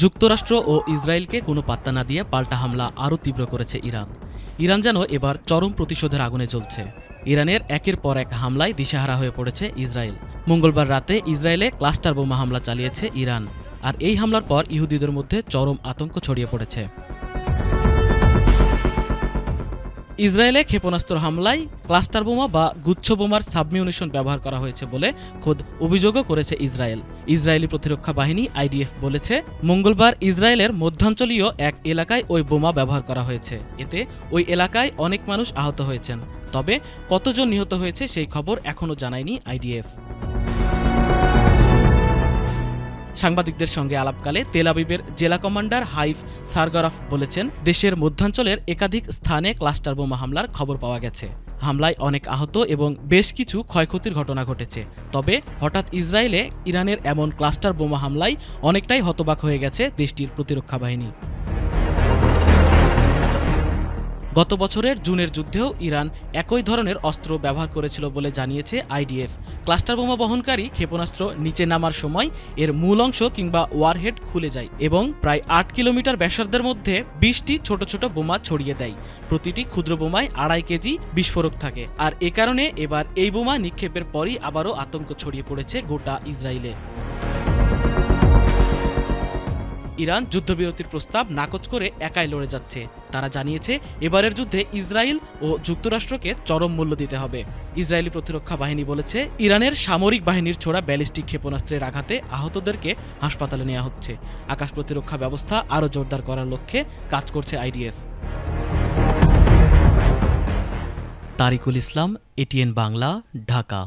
যুক্তরাষ্ট্র ও ইসরায়েলকে কোনো পাত্তা না দিয়ে পাল্টা হামলা আরও তীব্র করেছে ইরান। ইরান যেন এবার চরম প্রতিশোধের আগুনে জ্বলছে। ইরানের একের পর এক হামলায় দিশেহারা হয়ে পড়েছে ইসরায়েল। মঙ্গলবার রাতে ইসরায়েলে ক্লাস্টার বোমা হামলা চালিয়েছে ইরান, আর এই হামলার পর ইহুদিদের মধ্যে চরম আতঙ্ক ছড়িয়ে পড়েছে। ইসরায়েলে ক্ষেপণাস্ত্র হামলায় ক্লাস্টার বোমা বা গুচ্ছ বোমার সাবমিউনিশন ব্যবহার করা হয়েছে বলে খোদ অভিযোগও করেছে ইসরায়েল। ইসরায়েলি প্রতিরক্ষা বাহিনী আইডিএফ বলেছে, মঙ্গলবার ইসরায়েলের মধ্যাঞ্চলীয় এক এলাকায় ওই বোমা ব্যবহার করা হয়েছে। এতে ওই এলাকায় অনেক মানুষ আহত হয়েছেন, তবে কতজন নিহত হয়েছে সেই খবর এখনও জানায়নি আইডিএফ। সাংবাদিকদের সঙ্গে আলাপকালে তেল আবিবের জেলা কমান্ডার হাইফ সারগারফ বলেছেন, দেশের মধ্যাঞ্চলের একাধিক স্থানে ক্লাস্টার বোমা হামলার খবর পাওয়া গেছে। হামলায় অনেক আহত এবং বেশ কিছু ক্ষয়ক্ষতির ঘটনা ঘটেছে। তবে হঠাৎ ইসরায়েলে ইরানের এমন ক্লাস্টার বোমা হামলায় অনেকটাই হতবাক হয়ে গেছে দেশটির প্রতিরক্ষা বাহিনী। গত বছরের জুনের যুদ্ধেও ইরান একই ধরনের অস্ত্র ব্যবহার করেছিল বলে জানিয়েছে আইডিএফ। ক্লাস্টার বোমা বহনকারী ক্ষেপণাস্ত্র নিচে নামার সময় এর মূল অংশ কিংবা ওয়ারহেড খুলে যায় এবং প্রায় ৮ কিলোমিটার ব্যাসার্ধের মধ্যে ২০টি ছোট ছোট বোমা ছড়িয়ে দেয়। প্রতিটি ক্ষুদ্র বোমায় ২.৫ কেজি বিস্ফোরক থাকে, আর এ কারণে এবার এই বোমা নিক্ষেপের পরই আবারও আতঙ্ক ছড়িয়ে পড়েছে গোটা ইসরায়েলে। ইরান যুদ্ধবিরতির প্রস্তাব নাকচ করে একাই লড়ে যাচ্ছে। তারা জানিয়েছে, এবারের যুদ্ধে ইসরায়েল ও যুক্তরাষ্ট্রকে চরম মূল্য দিতে হবে। ইসরায়েলি প্রতিরক্ষা বাহিনী বলেছে, ইরানের সামরিক বাহিনীর ছোড়া ব্যালিস্টিক ক্ষেপণাস্ত্রের আঘাতে আহতদেরকে হাসপাতালে নেওয়া হচ্ছে। আকাশ প্রতিরক্ষা ব্যবস্থা আরও জোরদার করার লক্ষ্যে কাজ করছে আইডিএফ। তারিকুল ইসলাম, এটিএন বাংলা, ঢাকা।